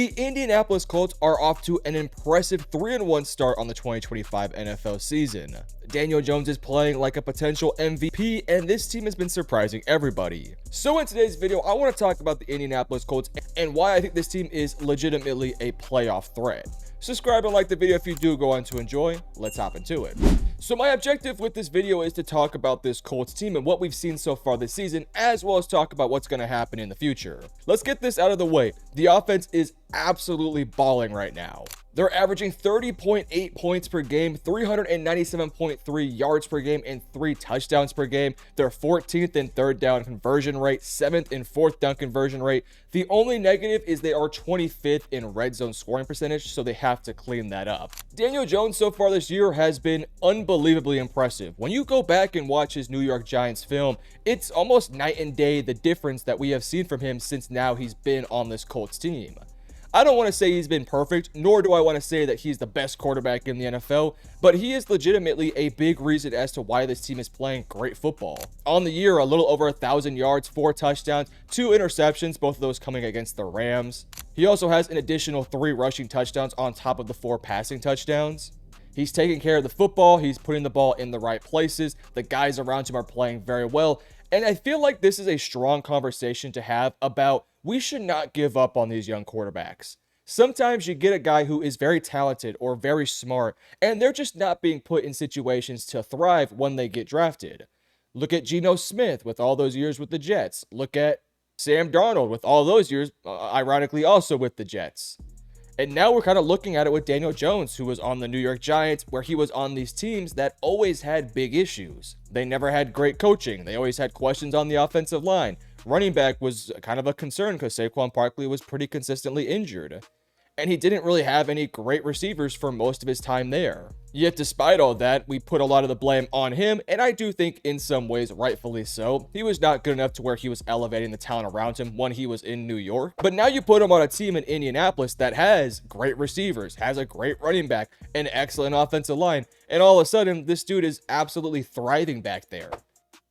The Indianapolis Colts are off to an impressive 3-1 start on the 2025 NFL season. Daniel Jones is playing like a potential MVP, and this team has been surprising everybody. So in today's video, I want to talk about the Indianapolis Colts and why I think this team is legitimately a playoff threat. Subscribe and like the video if you do go on to enjoy. Let's hop into it. So my objective with this video is to talk about this Colts team and what we've seen so far this season, as well as talk about what's going to happen in the future. Let's get this out of the way. The offense is absolutely balling right now. They're averaging 30.8 points per game, 397.3 yards per game, and 3 touchdowns per game. They're 14th in third down conversion rate, 7th in fourth down conversion rate. The only negative is they are 25th in red zone scoring percentage, so they have to clean that up. Daniel Jones so far this year has been unbelievably impressive. When you go back and watch his New York Giants film, it's almost night and day the difference that we have seen from him since now he's been on this Colts team. I don't want to say he's been perfect, nor do I want to say that he's the best quarterback in the NFL, but he is legitimately a big reason as to why this team is playing great football. On the year, a little over 1,000 yards, 4 touchdowns, 2 interceptions, both of those coming against the Rams. He also has an additional 3 rushing touchdowns on top of the 4 passing touchdowns. He's taking care of the football, he's putting the ball in the right places, the guys around him are playing very well, and I feel like this is a strong conversation to have about we should not give up on these young quarterbacks. Sometimes you get a guy who is very talented or very smart, and they're just not being put in situations to thrive when they get drafted. Look at Geno Smith with all those years with the Jets. Look at Sam Darnold with all those years, ironically also with the Jets. And now we're kind of looking at it with Daniel Jones, who was on the New York Giants, where he was on these teams that always had big issues. They never had great coaching. They always had questions on the offensive line. Running back was kind of a concern because Saquon Barkley was pretty consistently injured. And he didn't really have any great receivers for most of his time there. Yet despite all that, we put a lot of the blame on him, and I do think in some ways rightfully so. He was not good enough to where he was elevating the talent around him when he was in New York. But now you put him on a team in Indianapolis that has great receivers, has a great running back, an excellent offensive line, and all of a sudden this dude is absolutely thriving back there.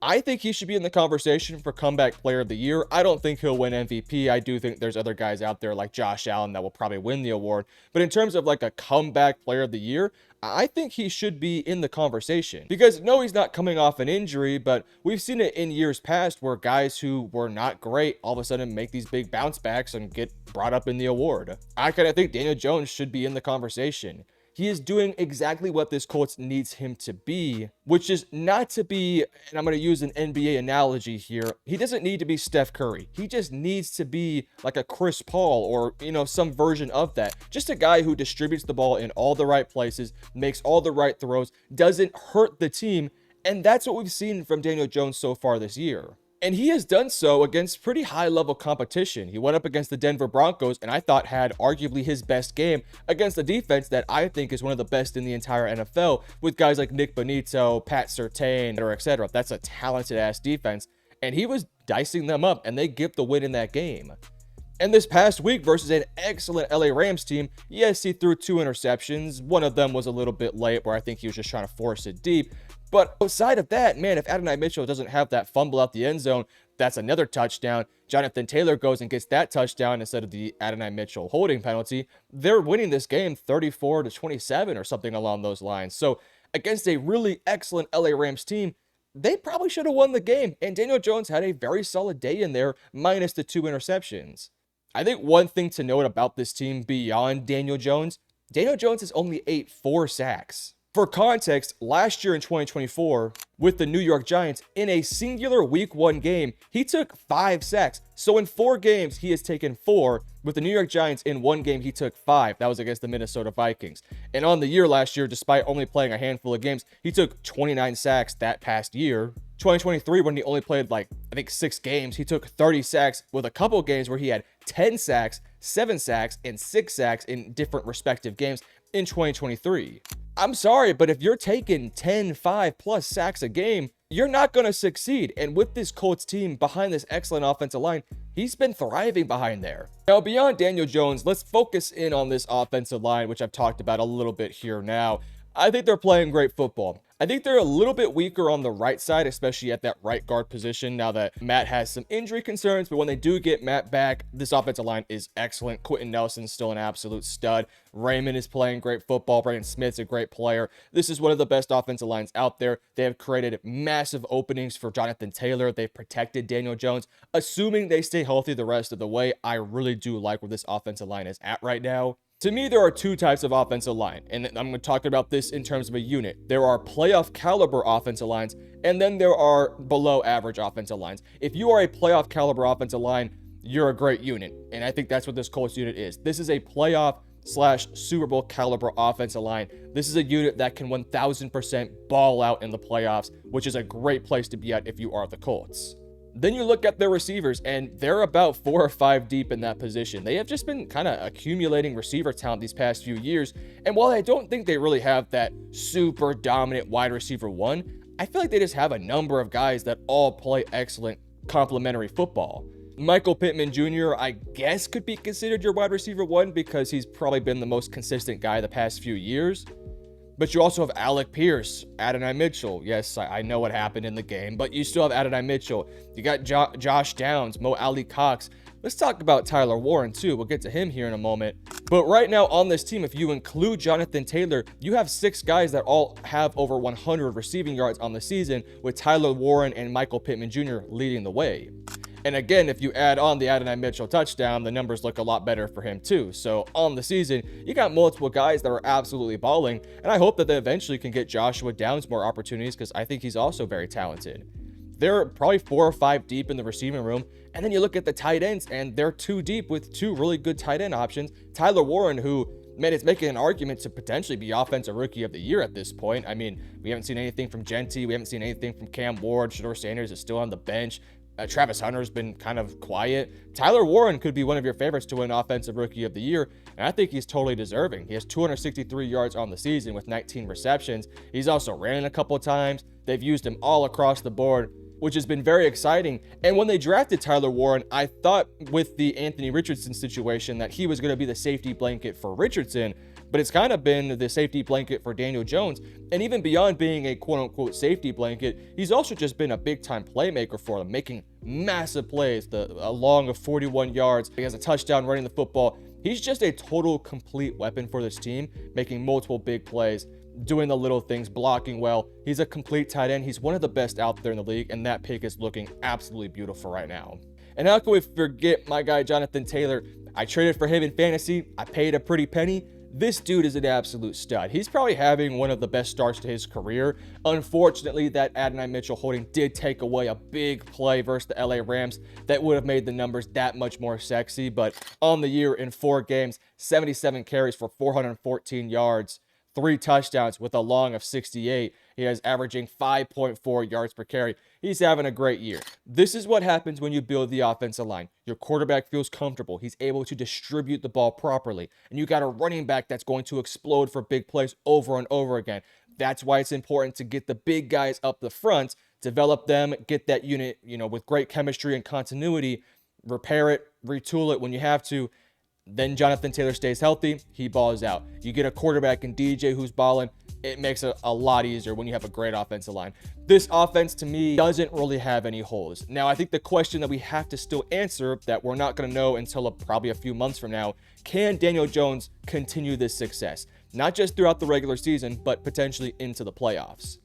I think he should be in the conversation for comeback player of the year. I don't think he'll win MVP. I do think there's other guys out there like Josh Allen that will probably win the award. But in terms of like a comeback player of the year, I think he should be in the conversation. Because no, he's not coming off an injury, but we've seen it in years past where guys who were not great all of a sudden make these big bounce backs and get brought up in the award. I kind of think Daniel Jones should be in the conversation. He is doing exactly what this Colts needs him to be, which is not to be, and I'm going to use an NBA analogy here, he doesn't need to be Steph Curry. He just needs to be like a Chris Paul or, some version of that. Just a guy who distributes the ball in all the right places, makes all the right throws, doesn't hurt the team, and that's what we've seen from Daniel Jones so far this year. And he has done so against pretty high-level competition. He went up against the Denver Broncos and I thought had arguably his best game against a defense that I think is one of the best in the entire NFL with guys like Nick Bonito, Pat Surtain, etc. That's a talented-ass defense. And he was dicing them up and they get the win in that game. And this past week versus an excellent LA Rams team, yes, he threw 2 interceptions. One of them was a little bit late where I think he was just trying to force it deep. But outside of that, man, if Adonai Mitchell doesn't have that fumble out the end zone, that's another touchdown. Jonathan Taylor goes and gets that touchdown instead of the Adonai Mitchell holding penalty. They're winning this game 34-27 or something along those lines. So against a really excellent LA Rams team, they probably should have won the game. And Daniel Jones had a very solid day in there, minus the 2 interceptions. I think one thing to note about this team beyond Daniel Jones has only 4 sacks. For context, last year in 2024, with the New York Giants, in a singular Week 1 game, he took 5 sacks. So in 4 games, he has taken 4. With the New York Giants, in 1 game, he took 5. That was against the Minnesota Vikings. And on the year last year, despite only playing a handful of games, he took 29 sacks that past year. 2023, when he only played I think 6 games, he took 30 sacks with a couple games where he had 10 sacks, 7 sacks, and 6 sacks in different respective games in 2023. I'm sorry, but if you're taking 10, 5+ sacks a game, you're not going to succeed. And with this Colts team behind this excellent offensive line, he's been thriving behind there. Now, beyond Daniel Jones, let's focus in on this offensive line, which I've talked about a little bit here now. I think they're playing great football. I think they're a little bit weaker on the right side, especially at that right guard position now that Matt has some injury concerns. But when they do get Matt back, this offensive line is excellent. Quentin Nelson's still an absolute stud. Raymond is playing great football. Brandon Smith's a great player. This is one of the best offensive lines out there. They have created massive openings for Jonathan Taylor. They've protected Daniel Jones. Assuming they stay healthy the rest of the way, I really do like where this offensive line is at right now. To me, there are two types of offensive line, and I'm going to talk about this in terms of a unit. There are playoff caliber offensive lines, and then there are below average offensive lines. If you are a playoff caliber offensive line, you're a great unit, and I think that's what this Colts unit is. This is a playoff / Super Bowl caliber offensive line. This is a unit that can 1000% ball out in the playoffs, which is a great place to be at if you are the Colts. Then you look at their receivers, and they're about 4 or 5 deep in that position. They have just been kind of accumulating receiver talent these past few years. And while I don't think they really have that super dominant wide receiver one, I feel like they just have a number of guys that all play excellent complementary football. Michael Pittman Jr., I guess, could be considered your wide receiver one because he's probably been the most consistent guy the past few years. But you also have Alec Pierce, Adonai Mitchell. Yes, I know what happened in the game, but you still have Adonai Mitchell. You got Josh Downs, Mo Ali Cox. Let's talk about Tyler Warren, too. We'll get to him here in a moment. But right now on this team, if you include Jonathan Taylor, you have 6 guys that all have over 100 receiving yards on the season, with Tyler Warren and Michael Pittman Jr. leading the way. And again, if you add on the Adonai Mitchell touchdown, the numbers look a lot better for him too. So on the season, you got multiple guys that are absolutely balling, and I hope that they eventually can get Joshua Downs more opportunities because I think he's also very talented. They're probably 4 or 5 deep in the receiving room, and then you look at the tight ends, and they're 2 deep with 2 really good tight end options. Tyler Warren, who, man, is making an argument to potentially be Offensive Rookie of the Year at this point. I mean, we haven't seen anything from Genty. We haven't seen anything from Cam Ward. Shedeur Sanders is still on the bench. Travis Hunter's been kind of quiet. Tyler Warren could be one of your favorites to win Offensive Rookie of the Year, and I think he's totally deserving. He has 263 yards on the season with 19 receptions. He's also ran a couple of times. They've used him all across the board, which has been very exciting. And when they drafted Tyler Warren, I thought with the Anthony Richardson situation that he was going to be the safety blanket for Richardson, but it's kind of been the safety blanket for Daniel Jones. And even beyond being a quote-unquote safety blanket, he's also just been a big-time playmaker for them, making massive plays, a long of 41 yards. He has a touchdown running the football. He's just a total complete weapon for this team, making multiple big plays, doing the little things, blocking well. He's a complete tight end. He's one of the best out there in the league, and that pick is looking absolutely beautiful right now. And how can we forget my guy Jonathan Taylor? I traded for him in fantasy. I paid a pretty penny. This dude is an absolute stud. He's probably having one of the best starts to his career. Unfortunately, that Adonai Mitchell holding did take away a big play versus the LA Rams that would have made the numbers that much more sexy. But on the year in 4 games, 77 carries for 414 yards, 3 touchdowns with a long of 68. He is averaging 5.4 yards per carry. He's having a great year. This is what happens when you build the offensive line. Your quarterback feels comfortable. He's able to distribute the ball properly. And you got a running back that's going to explode for big plays over and over again. That's why it's important to get the big guys up the front, develop them, get that unit, with great chemistry and continuity, repair it, retool it when you have to. Then Jonathan Taylor stays healthy, he balls out. You get a quarterback in DJ who's balling, it makes it a lot easier when you have a great offensive line. This offense, to me, doesn't really have any holes. Now, I think the question that we have to still answer that we're not going to know until probably a few months from now, can Daniel Jones continue this success? Not just throughout the regular season, but potentially into the playoffs.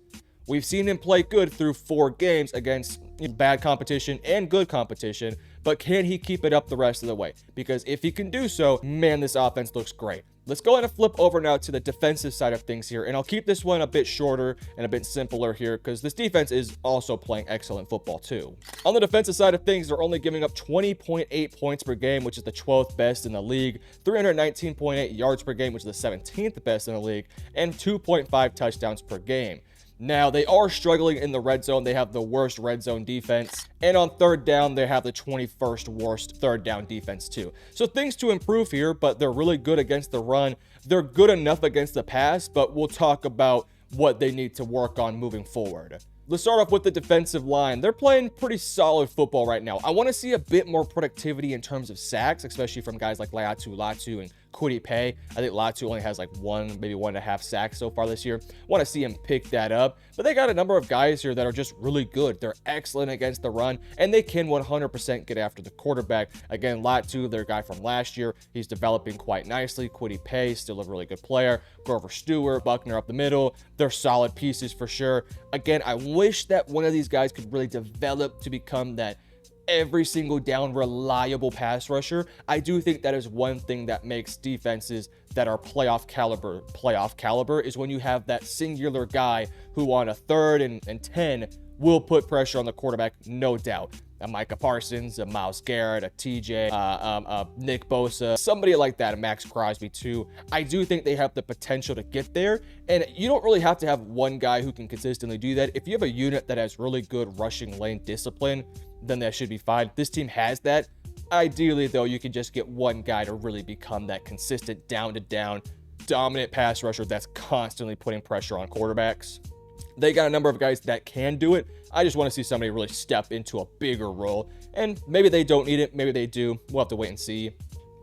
We've seen him play good through 4 games against bad competition and good competition, but can he keep it up the rest of the way? Because if he can do so, man, this offense looks great. Let's go ahead and flip over now to the defensive side of things here, and I'll keep this one a bit shorter and a bit simpler here because this defense is also playing excellent football too. On the defensive side of things, they're only giving up 20.8 points per game, which is the 12th best in the league, 319.8 yards per game, which is the 17th best in the league, and 2.5 touchdowns per game. Now, they are struggling in the red zone. They have the worst red zone defense. And on third down, they have the 21st worst third down defense too. So things to improve here, but they're really good against the run. They're good enough against the pass, but we'll talk about what they need to work on moving forward. Let's start off with the defensive line. They're playing pretty solid football right now. I want to see a bit more productivity in terms of sacks, especially from guys like Laiatu Latu and Kwity Paye. I think Latu only has like one, maybe 1.5 sacks so far this year. Want to see him pick that up. But they got a number of guys here that are just really good. They're excellent against the run, and they can 100% get after the quarterback. Again, Latu, their guy from last year, he's developing quite nicely. Kwity Paye, still a really good player. Grover Stewart, Buckner up the middle. They're solid pieces for sure. Again, I wish that one of these guys could really develop to become that every single down reliable pass rusher. I do think that is one thing that makes defenses that are playoff caliber is when you have that singular guy who on a 3rd and 10 will put pressure on the quarterback, no doubt. A Micah Parsons, a Myles Garrett, a TJ, Nick Bosa, somebody like that, a Max Crosby too. I do think they have the potential to get there, and you don't really have to have one guy who can consistently do that. If you have a unit that has really good rushing lane discipline, then that should be fine. This team has that. Ideally, though, you can just get one guy to really become that consistent down-to-down dominant pass rusher that's constantly putting pressure on quarterbacks. They got a number of guys that can do it. I just want to see somebody really step into a bigger role, and maybe they don't need it, maybe they do. We'll have to wait and see.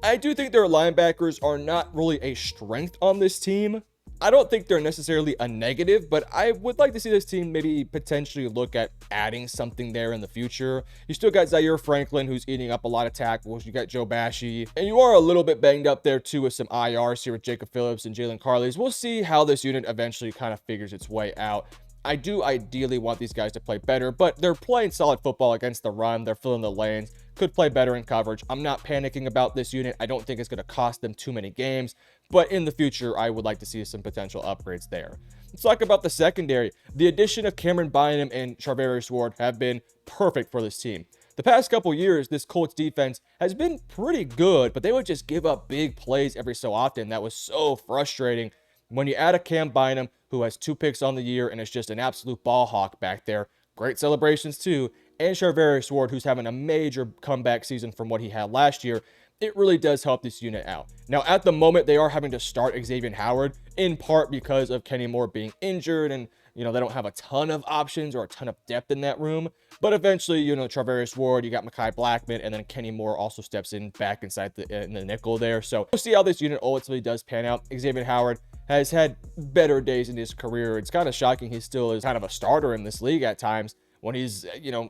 I do think their linebackers are not really a strength on this team. I don't think they're necessarily a negative, but I would like to see this team maybe potentially look at adding something there in the future. You still got Zaire Franklin, who's eating up a lot of tackles. You got Joe Bashie, and you are a little bit banged up there too with some IRs here with Jacob Phillips and Jalen Carleys. We'll see how this unit eventually kind of figures its way out. I do ideally want these guys to play better, but they're playing solid football against the run. They're filling the lanes. Could play better in coverage. I'm not panicking about this unit. I don't think it's going to cost them too many games, but in the future, I would like to see some potential upgrades there. Let's talk about the secondary. The addition of Cameron Bynum and Charvarius Ward have been perfect for this team. The past couple years, this Colts defense has been pretty good, but they would just give up big plays every so often. That was so frustrating. When you add a Cam Bynum, who has 2 picks on the year and is just an absolute ball hawk back there, great celebrations too, and Charvarius Ward, who's having a major comeback season from what he had last year, it really does help this unit out. Now, at the moment, they are having to start Xavier Howard, in part because of Kenny Moore being injured, and, they don't have a ton of options or a ton of depth in that room. But eventually, Charvarius Ward, you got Mekhi Blackman, and then Kenny Moore also steps in back inside in the nickel there. So we'll see how this unit ultimately does pan out. Xavier Howard has had better days in his career. It's kind of shocking he still is kind of a starter in this league at times when he's,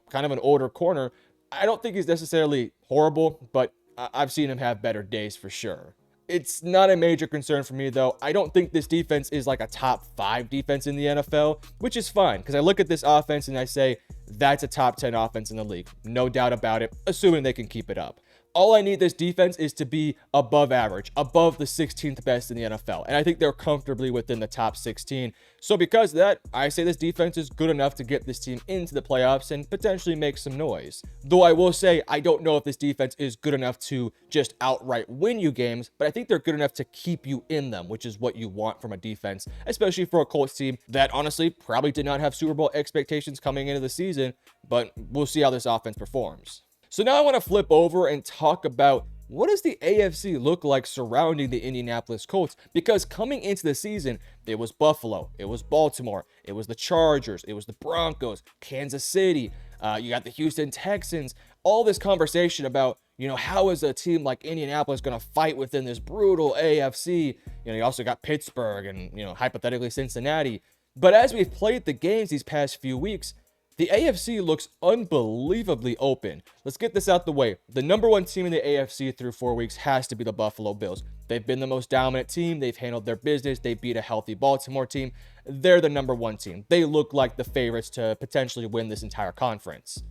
kind of an older corner. I don't think he's necessarily horrible, but I've seen him have better days for sure. It's not a major concern for me, though. I don't think this defense is like a top 5 defense in the NFL, which is fine because I look at this offense and I say that's a top 10 offense in the league. No doubt about it, assuming they can keep it up. All I need this defense is to be above average, above the 16th best in the NFL. And I think they're comfortably within the top 16. So because of that, I say this defense is good enough to get this team into the playoffs and potentially make some noise. Though I will say, I don't know if this defense is good enough to just outright win you games, but I think they're good enough to keep you in them, which is what you want from a defense, especially for a Colts team that honestly probably did not have Super Bowl expectations coming into the season, but we'll see how this offense performs. So now I want to flip over and talk about what does the AFC look like surrounding the Indianapolis Colts? Because coming into the season, it was Buffalo, it was Baltimore, it was the Chargers, it was the Broncos, Kansas City, you got the Houston Texans, all this conversation about, how is a team like Indianapolis going to fight within this brutal AFC? You also got Pittsburgh and, hypothetically Cincinnati. But as we've played the games these past few weeks, the AFC looks unbelievably open. Let's get this out the way. The number 1 team in the AFC through 4 weeks has to be the Buffalo Bills. They've been the most dominant team. They've handled their business. They beat a healthy Baltimore team. They're the number 1 team. They look like the favorites to potentially win this entire conference.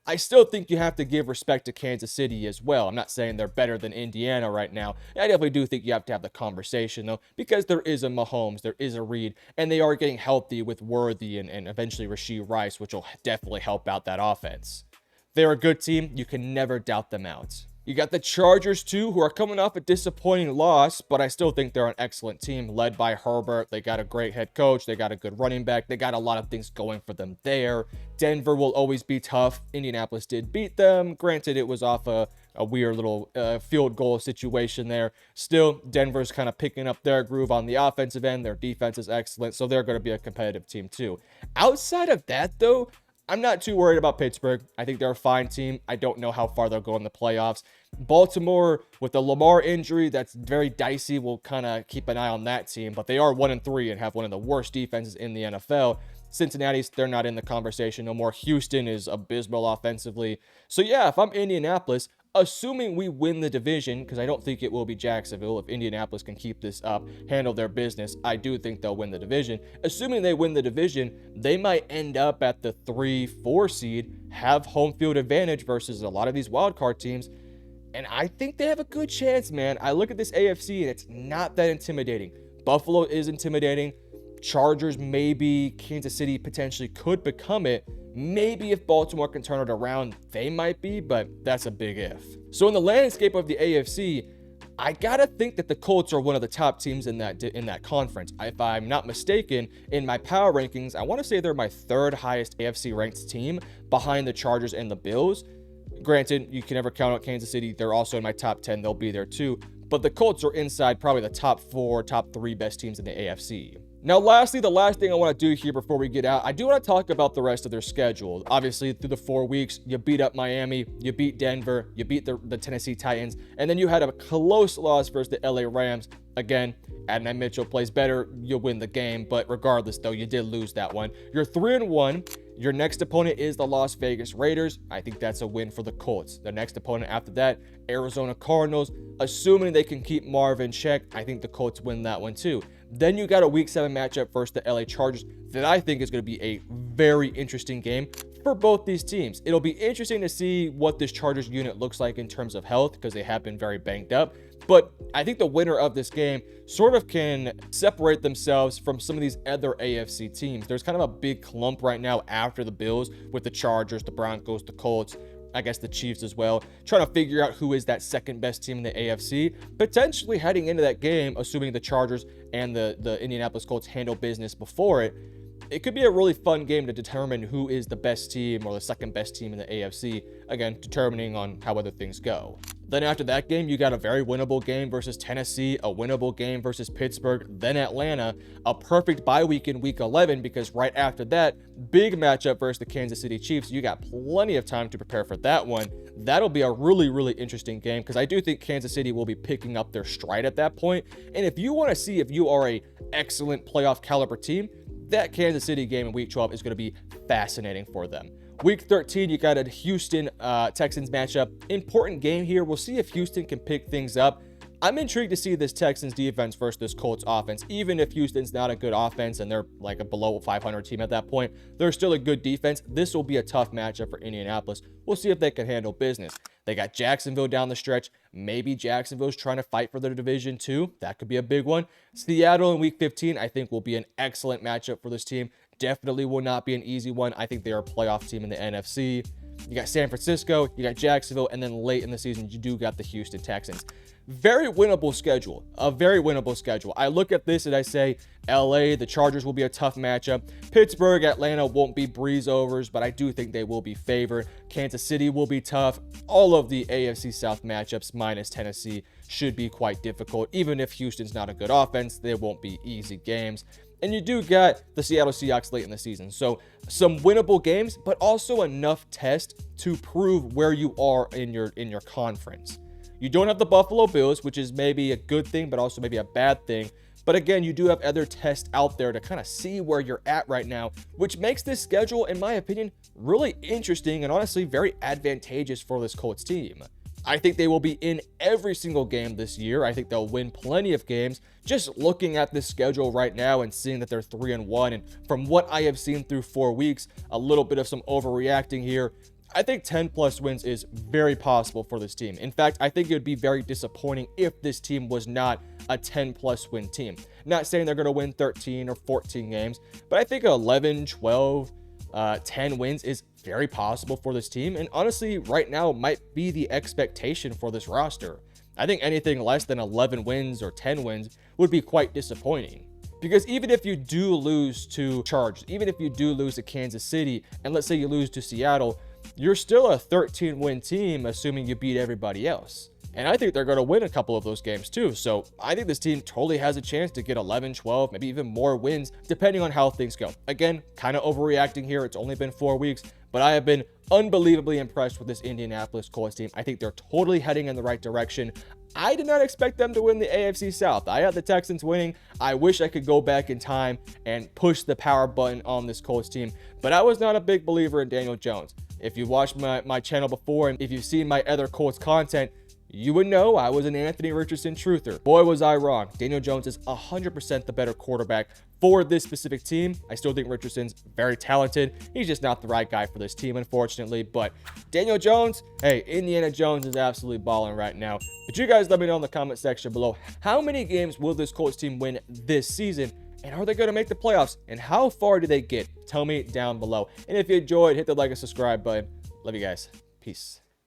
I still think you have to give respect to Kansas City as well. I'm not saying they're better than Indiana right now. I definitely do think you have to have the conversation, though, because there is a Mahomes, there is a Reed, and they are getting healthy with Worthy and eventually Rashee Rice, which will definitely help out that offense. They're a good team. You can never doubt them out. You got the Chargers, too, who are coming off a disappointing loss, but I still think they're an excellent team led by Herbert. They got a great head coach. They got a good running back. They got a lot of things going for them there. Denver will always be tough. Indianapolis did beat them. Granted, it was off a weird little field goal situation there. Still, Denver's kind of picking up their groove on the offensive end. Their defense is excellent, so they're going to be a competitive team, too. Outside of that, though, I'm not too worried about Pittsburgh. I think they're a fine team. I don't know how far they'll go in the playoffs. Baltimore, with the Lamar injury, that's very dicey. We'll kind of keep an eye on that team, but they are 1-3 and have one of the worst defenses in the NFL. Cincinnati's, they're not in the conversation no more. Houston is abysmal offensively. So yeah, if I'm Indianapolis, assuming we win the division, because I don't think it will be Jacksonville. If Indianapolis can keep this up, handle their business, I do think they'll win the division. Assuming they win the division, they might end up at the 3-4 seed, have home field advantage versus a lot of these wildcard teams. And I think they have a good chance, man. I look at this AFC and it's not that intimidating. Buffalo is intimidating. Chargers, maybe. Kansas City potentially could become it. Maybe if Baltimore can turn it around, they might be, but that's a big if. So in the landscape of the AFC, I gotta think that the Colts are one of the top teams in that conference. If I'm not mistaken, in my power rankings, I want to say they're my third highest AFC ranked team behind the Chargers and the Bills. Granted, you can never count out Kansas City. They're also in my top 10. They'll be there too. But the Colts are inside probably the top 4, top 3 best teams in the AFC. Now, lastly, the last thing I want to do here before we get out, I do want to talk about the rest of their schedule. Obviously, through the 4 weeks, you beat up Miami, you beat Denver, you beat the Tennessee Titans, and then you had a close loss versus the LA Rams. Again, Adonai Mitchell plays better, you'll win the game, but regardless, though, you did lose that one. You're 3-1. Your next opponent is the Las Vegas Raiders. I think that's a win for the Colts. The next opponent after that, Arizona Cardinals. Assuming they can keep Marv in check, I think the Colts win that one too. Then you got a Week 7 matchup versus the LA Chargers that I think is going to be a very interesting game for both these teams. It'll be interesting to see what this Chargers unit looks like in terms of health because they have been very banged up. But I think the winner of this game sort of can separate themselves from some of these other AFC teams. There's kind of a big clump right now after the Bills with the Chargers, the Broncos, the Colts, I guess the Chiefs as well, trying to figure out who is that second best team in the AFC. Potentially heading into that game, assuming the Chargers and the Indianapolis Colts handle business before it, it could be a really fun game to determine who is the best team or the second best team in the AFC. Again, determining on how other things go. Then after that game, you got a very winnable game versus Tennessee, a winnable game versus Pittsburgh, then Atlanta, a perfect bye week in Week 11 because right after that, big matchup versus the Kansas City Chiefs. You got plenty of time to prepare for that one. That'll be a really, really interesting game because I do think Kansas City will be picking up their stride at that point. And if you want to see if you are a excellent playoff caliber team, that Kansas City game in Week 12 is going to be fascinating for them. Week 13, you got a Houston Texans matchup. Important game here. We'll see if Houston can pick things up. I'm intrigued to see this Texans defense versus this Colts offense. Even if Houston's not a good offense and they're like a below 500 team at that point, they're still a good defense. This will be a tough matchup for Indianapolis. We'll see if they can handle business. They got Jacksonville down the stretch. Maybe Jacksonville's trying to fight for their division too. That could be a big one. Seattle in Week 15, I think will be an excellent matchup for this team. Definitely will not be an easy one. I think they are a playoff team in the NFC. You got San Francisco, you got Jacksonville, and then late in the season, you do got the Houston Texans. Very winnable schedule, a very winnable schedule. I look at this and I say, LA, the Chargers will be a tough matchup. Pittsburgh, Atlanta won't be breeze overs, but I do think they will be favored. Kansas City will be tough. All of the AFC South matchups minus Tennessee should be quite difficult. Even if Houston's not a good offense, they won't be easy games. And you do got the Seattle Seahawks late in the season. So some winnable games, but also enough test to prove where you are in your conference. You don't have the Buffalo Bills, which is maybe a good thing, but also maybe a bad thing. But again, you do have other tests out there to kind of see where you're at right now, which makes this schedule, in my opinion, really interesting and honestly very advantageous for this Colts team. I think they will be in every single game this year. I think they'll win plenty of games. Just looking at this schedule right now and seeing that they're 3-1, and from what I have seen through 4 weeks, a little bit of some overreacting here. I think 10 plus wins is very possible for this team. In fact, I think it would be very disappointing if this team was not a 10 plus win team. Not saying they're going to win 13 or 14 games, but I think 11, 12, 10 wins is very possible for this team. And honestly, right now might be the expectation for this roster. I think anything less than 11 wins or 10 wins would be quite disappointing. Because even if you do lose to Chargers, even if you do lose to Kansas City, and let's say you lose to Seattle, you're still a 13-win team, assuming you beat everybody else. And I think they're going to win a couple of those games too. So I think this team totally has a chance to get 11, 12, maybe even more wins, depending on how things go. Again, kind of overreacting here. It's only been 4 weeks, but I have been unbelievably impressed with this Indianapolis Colts team. I think they're totally heading in the right direction. I did not expect them to win the AFC South. I had the Texans winning. I wish I could go back in time and push the power button on this Colts team, but I was not a big believer in Daniel Jones. If you watched my channel before, and if you've seen my other Colts content, you would know I was an Anthony Richardson truther. Boy, was I wrong. Daniel Jones is 100% the better quarterback for this specific team. I still think Richardson's very talented. He's just not the right guy for this team, unfortunately. But Daniel Jones, hey, Indiana Jones is absolutely balling right now. But you guys let me know in the comment section below, how many games will this Colts team win this season? And are they going to make the playoffs? And how far do they get? Tell me down below. And if you enjoyed, hit the like and subscribe button. Love you guys. Peace.